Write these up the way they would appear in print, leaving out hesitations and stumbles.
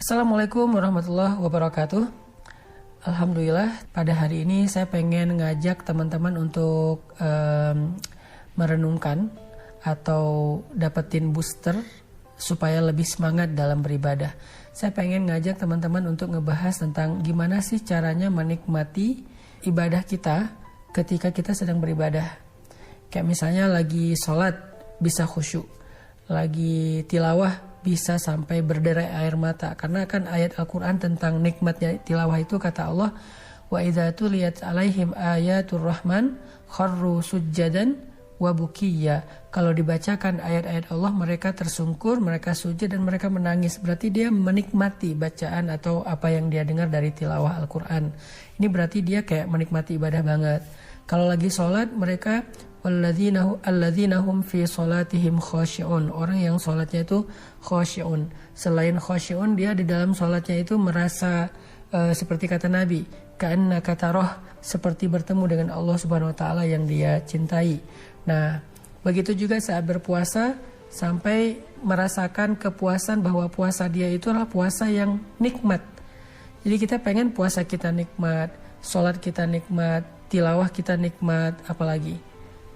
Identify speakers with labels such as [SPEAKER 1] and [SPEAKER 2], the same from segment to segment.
[SPEAKER 1] Assalamualaikum warahmatullahi wabarakatuh. Alhamdulillah, pada hari ini saya pengen ngajak teman-teman untuk merenungkan atau dapetin booster supaya lebih semangat dalam beribadah. Saya pengen ngajak teman-teman untuk ngebahas tentang gimana sih caranya menikmati ibadah kita ketika kita sedang beribadah. Kayak misalnya lagi sholat bisa khusyuk, lagi tilawah bisa sampai berderai air mata, karena kan ayat Al-Quran tentang nikmatnya tilawah itu kata Allah, wa idza tuliyat alaihim ayatur rahman kharru sujjadan wa bukiyya. Kalau dibacakan ayat-ayat Allah, mereka tersungkur, mereka sujud dan mereka menangis. Berarti dia menikmati bacaan atau apa yang dia dengar dari tilawah Al-Quran. Ini berarti dia kayak menikmati ibadah banget. Kalau lagi sholat, mereka alladzina hum fi sholatihim khashi'un. Orang yang sholatnya itu khashi'un. Selain khashi'un, dia di dalam sholatnya itu merasa seperti kata Nabi, ka'annaka tarah, seperti bertemu dengan Allah Subhanahu wa taala yang dia cintai. Nah, begitu juga saat berpuasa, sampai merasakan kepuasan bahwa puasa dia itu adalah puasa yang nikmat. Jadi kita pengen puasa kita nikmat, sholat kita nikmat, tilawah kita nikmat, apalagi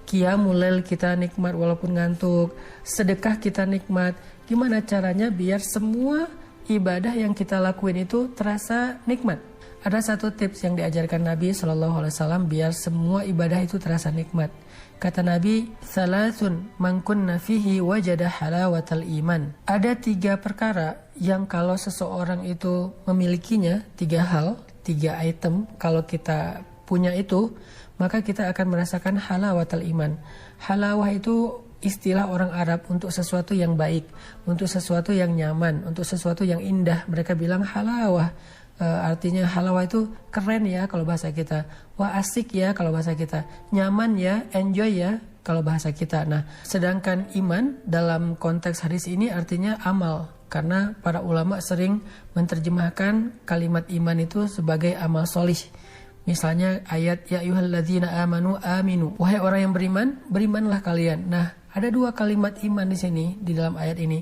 [SPEAKER 1] Qiyamul Lail kita nikmat walaupun ngantuk, sedekah kita nikmat. Gimana caranya biar semua ibadah yang kita lakuin itu terasa nikmat? Ada satu tips yang diajarkan Nabi SAW biar semua ibadah itu terasa nikmat. Kata Nabi, "Salasun man kunna fihi wajada halawatal iman." Ada 3 perkara yang kalau seseorang itu memilikinya, 3 hal, 3 item, kalau kita punya itu, maka kita akan merasakan halawatul iman. Halawah itu istilah orang Arab untuk sesuatu yang baik, untuk sesuatu yang nyaman, untuk sesuatu yang indah. Mereka bilang halawah. Artinya halawah itu keren ya kalau bahasa kita. Wah, asik ya kalau bahasa kita. Nyaman ya, enjoy ya kalau bahasa kita. Nah, sedangkan iman dalam konteks hadis ini artinya amal. Karena para ulama sering menerjemahkan kalimat iman itu sebagai amal solih. Misalnya ayat ya ayyuhalladzina amanu aminu. Wahai orang yang beriman, berimanlah kalian. Nah, ada 2 kalimat iman di sini di dalam ayat ini.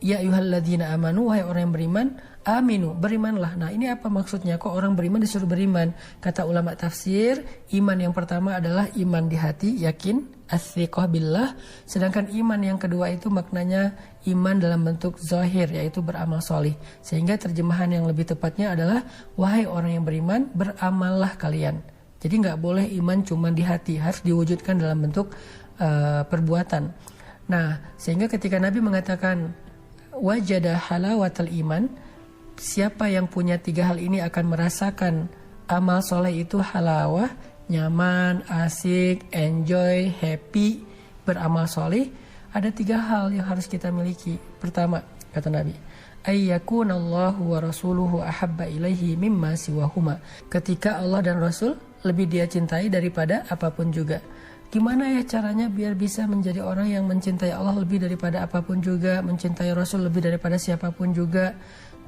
[SPEAKER 1] Ya ayyuhalladzina amanu, wahai orang yang beriman, aminu, berimanlah. Nah, ini apa maksudnya? Kok orang beriman disuruh beriman? Kata ulama tafsir, iman yang pertama adalah iman di hati, yakin, as-thiqah billah. Sedangkan iman yang kedua itu maknanya iman dalam bentuk zahir, yaitu beramal solih. Sehingga terjemahan yang lebih tepatnya adalah, wahai orang yang beriman, beramallah kalian. Jadi nggak boleh iman cuma di hati, harus diwujudkan dalam bentuk perbuatan. Nah, sehingga ketika Nabi mengatakan wajada halawatul iman, siapa yang punya 3 hal ini akan merasakan amal soleh itu halawah, nyaman, asik, enjoy, happy, beramal soleh. Ada 3 hal yang harus kita miliki. Pertama, kata Nabi, ayyakunallahu wa rasuluhu ahabba ilaihi mimma siwahuma. Ketika Allah dan Rasul lebih dia cintai daripada apapun juga. Gimana ya caranya biar bisa menjadi orang yang mencintai Allah lebih daripada apapun juga, mencintai Rasul lebih daripada siapapun juga?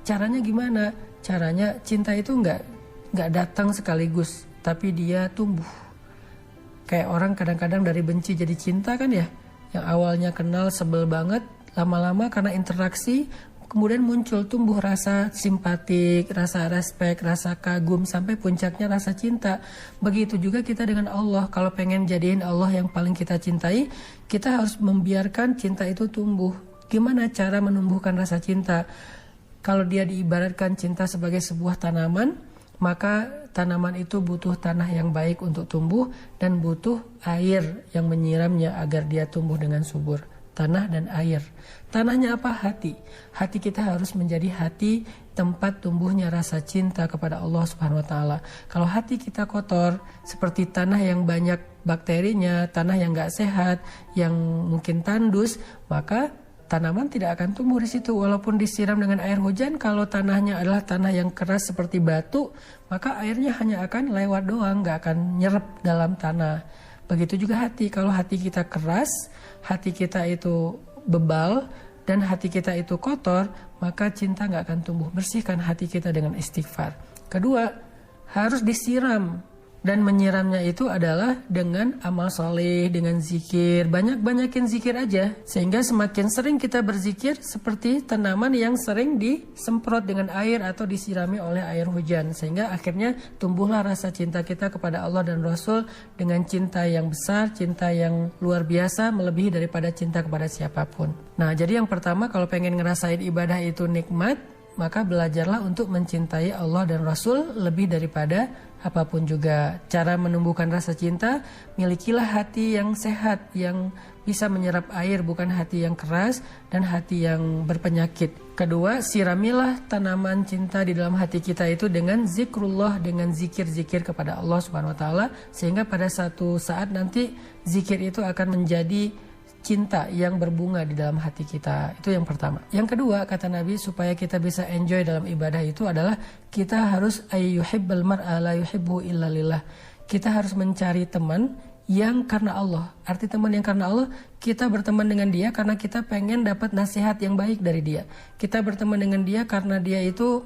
[SPEAKER 1] Caranya gimana? Caranya cinta itu nggak datang sekaligus, tapi dia tumbuh. Kayak orang kadang-kadang dari benci jadi cinta kan ya? Yang awalnya kenal sebel banget, lama-lama karena interaksi, kemudian muncul tumbuh rasa simpatik, rasa respek, rasa kagum, sampai puncaknya rasa cinta. Begitu juga kita dengan Allah. Kalau pengen jadiin Allah yang paling kita cintai, kita harus membiarkan cinta itu tumbuh. Gimana cara menumbuhkan rasa cinta? Kalau dia diibaratkan cinta sebagai sebuah tanaman, maka tanaman itu butuh tanah yang baik untuk tumbuh dan butuh air yang menyiramnya agar dia tumbuh dengan subur. Tanah dan air. Tanahnya apa? Hati. Hati kita harus menjadi hati tempat tumbuhnya rasa cinta kepada Allah Subhanahu wa taala. Kalau hati kita kotor, seperti tanah yang banyak bakterinya, tanah yang enggak sehat, yang mungkin tandus, maka tanaman tidak akan tumbuh di situ. Walaupun disiram dengan air hujan, kalau tanahnya adalah tanah yang keras seperti batu, maka airnya hanya akan lewat doang, enggak akan nyerap dalam tanah. Begitu juga hati. Kalau hati kita keras, hati kita itu bebal, dan hati kita itu kotor, maka cinta gak akan tumbuh. Bersihkan hati kita dengan istighfar. Kedua, harus disiram Dan menyiramnya itu adalah dengan amal soleh, dengan zikir. Banyak-banyakin zikir aja. Sehingga semakin sering kita berzikir seperti tanaman yang sering disemprot dengan air atau disirami oleh air hujan. Sehingga akhirnya tumbuhlah rasa cinta kita kepada Allah dan Rasul dengan cinta yang besar, cinta yang luar biasa, melebihi daripada cinta kepada siapapun. Nah, jadi yang pertama kalau pengen ngerasain ibadah itu nikmat, maka belajarlah untuk mencintai Allah dan Rasul lebih daripada apapun juga. Cara menumbuhkan rasa cinta, milikilah hati yang sehat, yang bisa menyerap air, bukan hati yang keras dan hati yang berpenyakit. Kedua, siramilah tanaman cinta di dalam hati kita itu dengan zikrullah, dengan zikir-zikir kepada Allah Subhanahu wa taala, sehingga pada satu saat nanti zikir itu akan menjadi cinta yang berbunga di dalam hati kita. Itu yang pertama. Yang kedua, kata Nabi, supaya kita bisa enjoy dalam ibadah itu adalah kita harus ayyuhibbal mar'a la yuhibbu illa lillah. Kita harus mencari teman yang karena Allah. Arti teman yang karena Allah, kita berteman dengan dia karena kita pengen dapat nasihat yang baik dari dia. Kita berteman dengan dia karena dia itu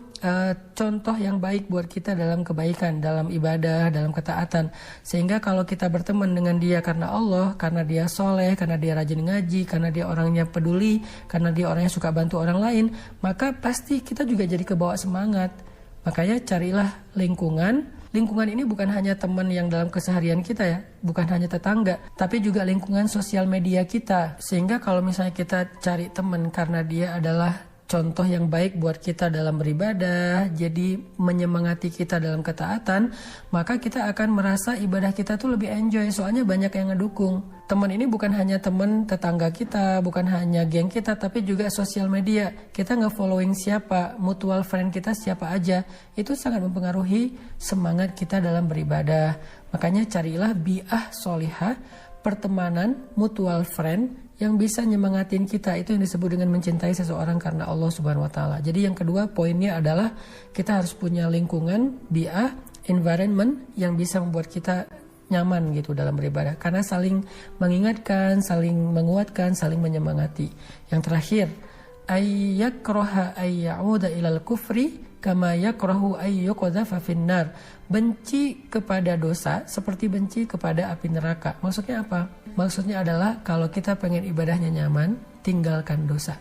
[SPEAKER 1] contoh yang baik buat kita dalam kebaikan, dalam ibadah, dalam ketaatan. Sehingga kalau kita berteman dengan dia karena Allah, karena dia soleh, karena dia rajin ngaji, karena dia orangnya peduli, karena dia orangnya suka bantu orang lain, maka pasti kita juga jadi kebawa semangat. Makanya carilah lingkungan. Lingkungan ini bukan hanya teman yang dalam keseharian kita ya, bukan hanya tetangga, tapi juga lingkungan sosial media kita. Sehingga kalau misalnya kita cari teman karena dia adalah contoh yang baik buat kita dalam beribadah, jadi menyemangati kita dalam ketaatan, maka kita akan merasa ibadah kita tuh lebih enjoy, soalnya banyak yang ngedukung. Teman ini bukan hanya teman tetangga kita, bukan hanya geng kita, tapi juga sosial media. Kita nge-following siapa, mutual friend kita siapa aja, itu sangat mempengaruhi semangat kita dalam beribadah. Makanya carilah bi'ah solihah, pertemanan, mutual friend, yang bisa nyemangatin kita. Itu yang disebut dengan mencintai seseorang karena Allah Subhanahu wa taala. Jadi yang kedua poinnya adalah kita harus punya lingkungan, bi'ah, environment yang bisa membuat kita nyaman gitu dalam beribadah. Karena saling mengingatkan, saling menguatkan, saling menyemangati. Yang terakhir, ayyakraha ayyauda ilal kufri kama yakrahu ayyuqadhafa finnar. Benci kepada dosa seperti benci kepada api neraka. Maksudnya apa? Maksudnya adalah kalau kita pengen ibadahnya nyaman, tinggalkan dosa.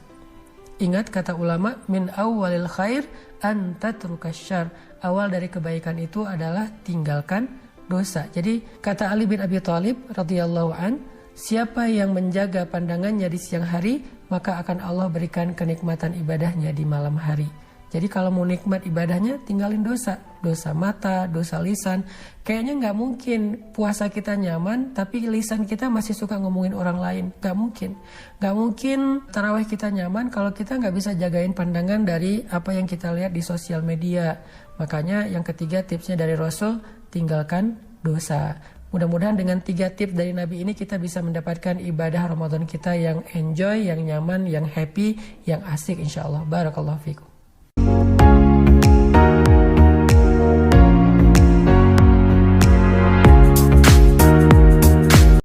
[SPEAKER 1] Ingat kata ulama, min awwalil khair an tatrukas syarr. Awal dari kebaikan itu adalah tinggalkan dosa. Jadi kata Ali bin Abi Thalib radhiyallahu an, siapa yang menjaga pandangannya di siang hari, maka akan Allah berikan kenikmatan ibadahnya di malam hari. Jadi kalau mau nikmat ibadahnya, tinggalin dosa. Dosa mata, dosa lisan. Kayaknya nggak mungkin puasa kita nyaman, tapi lisan kita masih suka ngomongin orang lain. Nggak mungkin. Nggak mungkin tarawih kita nyaman kalau kita nggak bisa jagain pandangan dari apa yang kita lihat di sosial media. Makanya yang ketiga tipsnya dari Rasul, tinggalkan dosa. Mudah-mudahan dengan 3 tips dari Nabi ini kita bisa mendapatkan ibadah Ramadan kita yang enjoy, yang nyaman, yang happy, yang asik insya Allah. Barakallahu fikum.